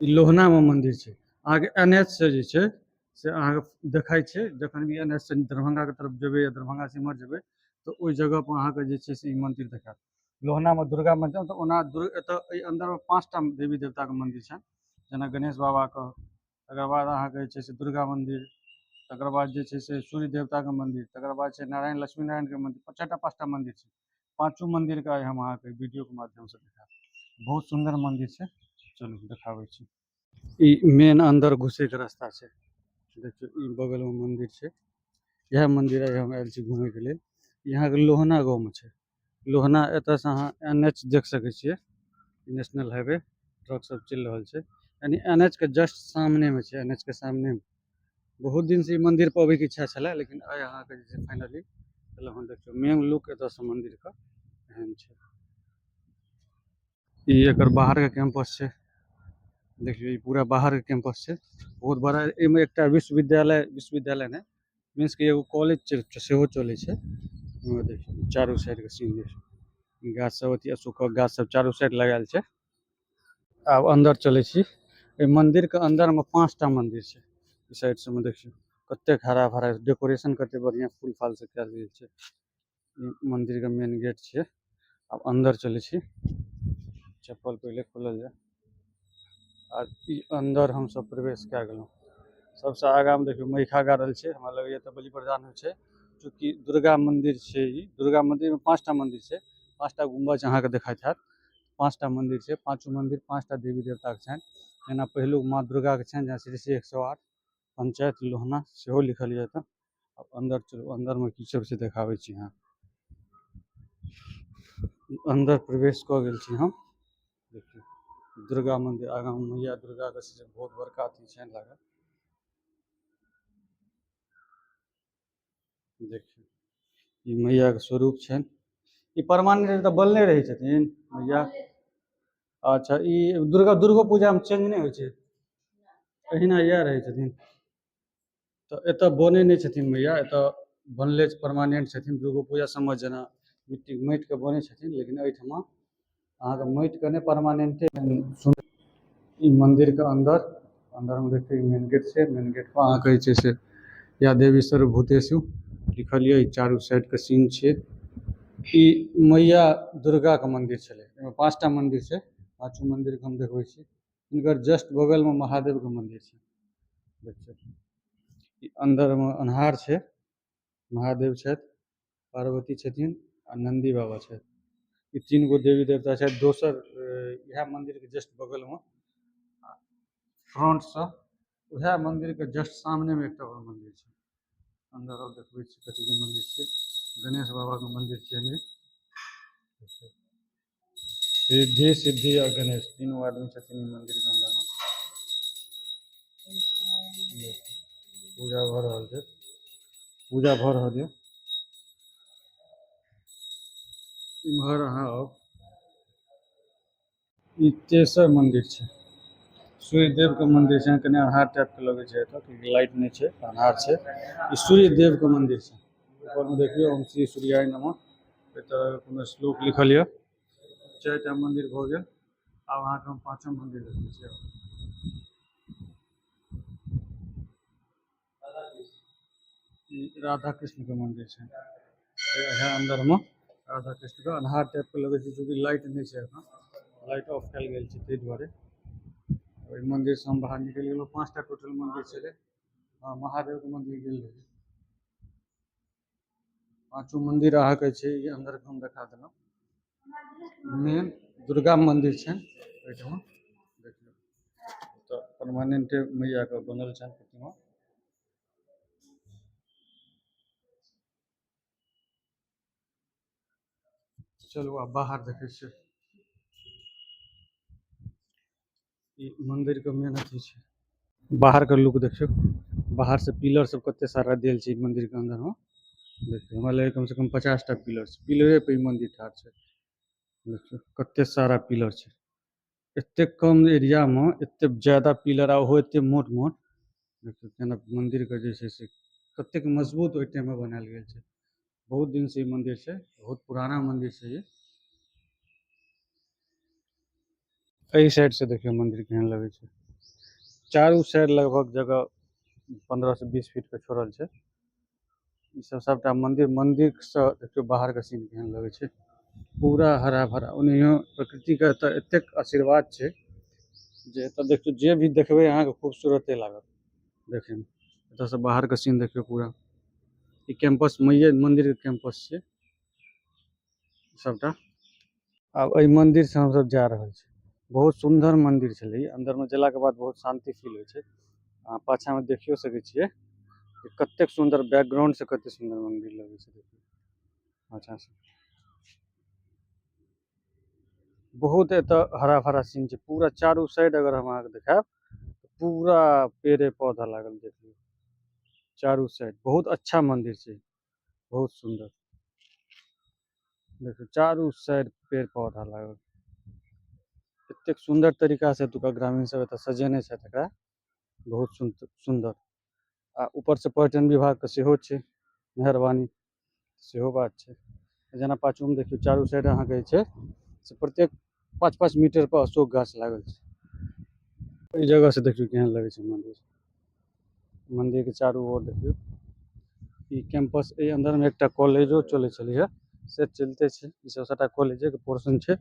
ई लोहनामे मन्दिर छै। अहाँके NH से जे छै से अहाँके देखाइ छै, जखन भी NH से दरभंगाके तरफ जेबै या दरभंगा से इम्हर जेबै तऽ ओहि जगहपर अहाँके जे छै से ई मन्दिर देखायत। लोहनामे दुर्गा मन्दिर, तऽ ओना एतऽ एहि अन्दरमे 5टा देवी देवताके मन्दिर छनि, जेना गणेश बाबाके, तकर बाद अहाँके जे छै से दुर्गा मन्दिर, तकर बाद जे छै से सूर्य देवताके मन्दिर, तकर बाद छै नारायण लक्ष्मी नारायणके मन्दिर, 4टा 5टा मन्दिर छै। पाँचों मन्दिरके आइ हम अहाँके वीडियोके माध्यमसँ देखायब। बहुत सुन्दर मन्दिर छै, चलू देखाबै छी। ई मेन अंदर घुसैके रास्ता छै, देखियौ ई बगलमे मन्दिर छै। इएह मन्दिर आइ हम आयल छी घुमैके लेल। यहाँके लोहना गाँवमे छै। लोहना एतऽसँ अहाँ NH देख सकै छियै, नेशनल हाईवे, ट्रक सब चलि रहल छै, यानी NH के जस्ट सामनेमे छै, NH के सामनेमे। बहुत दिन से ई मंदिर पर अबैके इच्छा छलै, लेकिन आइ अहाँके जे छै फाइनली एलहुँ हँ। देखियौ मेन लुक एतऽसँ मन्दिरके एहन छै। ई एकर बाहरके कैंपस छै, देखियौ ई पूरा बाहरके कैंपस छै, बहुत बड़ा। एहिमे एकटा विश्वविद्यालय नहि, मीन्स कि एगो कॉलेज सेहो चलै छै। एहिमे देखियौ चारू साइडके सीन देखियौ, गाछ सब, अथी अशोकक गाछ सब चारू साइड लगायल छै। आब अंदर चलै छी। एहि मन्दिरके अंदरमे 5टा मन्दिर छै। ई साइड सबमे देखियौ कतेक हरा भरा, डेकोरेशन कतेक बढ़िआँ फूल फाल से कयल गेल छै। ई मन्दिरके मेन गेट छियै। आब अंदर चलै छी, चप्पल पहिले खोलल जाय। आ ई अंदर हमसब प्रवेश कए गेलहुँ। सबसँ आगाँमे देखियौ मइखा गाड़ल छै, हमरा लगैए तऽ बलि प्रदान होइ छै। चूँकि दुर्गा मन्दिर छै, ई दुर्गा मन्दिरमे 5टा मन्दिर छै, 5टा गुम्बज अहाँके देखाइत हैत। 5टा मन्दिर छै, पाँचों मन्दिर 5टा देवी देवताके छनि। जेना पहिलुक माँ दुर्गाके छनि, जहाँ श्री 108 पंचायत लोहना सेहो लिखल यऽ एतऽ। अब अंदर चलू, अंदरमे की सब छै देखाबै छी अहाँ। अंदर प्रवेश कऽ गेल छी हम। देखियौ दुर्गा मन्दिर, आगाँ मैया दुर्गाके से बहुत बड़का अथी छनि लागल। देखियौ ई मैयाके स्वरूप छनि। ई परमानेंट तऽ बनले रहै छथिन मैया। अच्छा, ई दुर्गो पूजामे चेंज नहि होइ छै, अहिना इएह रहै छथिन। तऽ एतऽ बनै नहि छथिन मैया, एतऽ बनले परमानेंट छथिन। दुर्गो पूजा सबमे जेना माटिके बनै छथिन, लेकिन एहिठमा अहाँके माटिके नहि, परमानेंटे। ई मन्दिरके अंदरमे देखियौ मेन गेट छै। मेन गेटपर अहाँके जे छै से या देवी सर्वभूतेषु लिखल यऽ। ई चारू साइडके सीन छियै। ई मैया दुर्गाके मन्दिर छलै। एहिमे 5टा मन्दिर छै, पाँचों मन्दिरके हम देखबै छी। हिनकर जस्ट बगलमे महादेवके मन्दिर छै, देखियौ ई अंदरमे अन्हार छै। महादेव छथि, पार्वती छथिन आ नन्दी बाबा छथि। ई 3 गो देवी देवता छथि। दोसर इएह मन्दिरके जस्ट बगलमे फ्रंटसँ उएह मन्दिरके जस्ट सामनेमे एकटा और मन्दिर छै। अंदर और देखबै छी कथीके मन्दिर छै, गणेश बाबाके मन्दिर छै। रिद्धि सिद्धि आ गणेश तीनों आदमी छथिन ई मन्दिरके अंदरमे। पूजा भऽ रहल छै, पूजा भऽ रहल यऽ। इम्हर अहाँ आउ, ई तेसर मन्दिर छै। सूर्य देवके मन्दिर छै, कनि अन्हार टाइपके लगै छै एतऽ, क्योंकि लाइट नहि छै, अन्हार छै। ई सूर्य देवके मन्दिर छै। ऊपरमे देखियौ ओम श्री सूर्याय नमः, एहि तरहके कोनो श्लोक लिखल यऽ। 4टा मन्दिर भऽ गेल। आब अहाँके हम 5म मन्दिर देखबै छी। ई राधा कृष्णके मन्दिर छै। इएह अंदरमे राधा कृष्णके अन्हार टाइपके लगै छै, चूँकि लाइट नहि छै एखन, लाइट ऑफ कयल गेल छै ताहि दुआरे। ओहि मन्दिरसँ हम बाहर निकलि गेलहुँ। 5टा टोटल मन्दिर छलै। हाँ, महादेवके मन्दिर गेल रही। 5ओं मन्दिर अहाँके छै ई अंदरके हम देखा देलहुँ। मेन दुर्गा मन्दिर छनि ओहिठमा, देखियौ तऽ परमानेंटे मैयाके बनल छनि प्रतिमा। चलू आब बाहर देखै छियै। ई मन्दिरके मेन अथी छै, बाहरके लुक देखियौ। बाहर से पिलर सब कते सारा देल छै मन्दिरके अंदरमे। देखियौ हमरा लगैए कमसँ कम 50टा पिलर छै, पिलरे पर ई मन्दिर ठाढ़ छै। देखियौ कते सारा पिलर छै, एतेक कम एरियामे एतेक ज्यादा पिलर, आ ओहो एतेक मोट मोट। देखियौ केना मन्दिरके जे छै से कतेक मजबूत ओहि टाइममे बनायल गेल छै। बहुत दिनसँ ई मन्दिर छै, बहुत पुराना मन्दिर छै ई। एहि साइड से देखियौ मन्दिर केहन लगै छै। चारू साइड लगभग जगह 15 से 20 फीट के छोड़ल छै। ई सब सबटा मंदिर से देखियो बाहर के सीन केहन लगे छै, पूरा हरा भरा। ओनहियो प्रकृति के एतऽ एतेक आशीर्वाद छै जे एतऽ देखियो जे भी देखबै अहाँके खूबसूरते लागत देखे में। एतऽ से बाहर के सीन देखियो पूरा। ई कैंपस मैये मंदिर के कैंपस छै सबटा। आब एहि मंदिर से हम सब जा रहल छी। बहुत सुंदर मंदिर छलै ई, अंदर में गेला के बाद बहुत शांति फील होइ छै। अहाँ पाछा में देखियो सकै छियै कि कतेक सुंदर बैकग्राउंड से कतेक सुंदर मंदिर लगे छै देखियो पाछा से। बहुत एतऽ हरा भरा सीन छै, पूरा चारू साइड अगर हम अहाँके देखाएब पूरा पेड़े पौधा लागल देखियो चारू साइड। बहुत अच्छा मंदिर छै, बहुत सुंदर। देखियो चारू साइड पेड़ पौधा लागल, एतेक सुंदर तरीका से एतुका ग्रामीण सब एतऽ सजेने छथि एकरा, बहुत सुंदर। आ ऊपर से पर्यटन विभाग के सेहो छै मेहरबानी, सेहो बात छै। जेना पाछू में देखियो चारू साइड अहाँके जे छै से प्रत्येक 5-5 मीटर पर अशोक गाछ लागल छै। ओहि जगह से देखियो केहन लगे छै मंदिर। मंदिर के चारू ओर देखियो ई कैंपस, ए अंदर में एकटा कॉलेजो चलै छलै है से चलते छै। ई सब सबटा कॉलेजे के पोर्शन छै।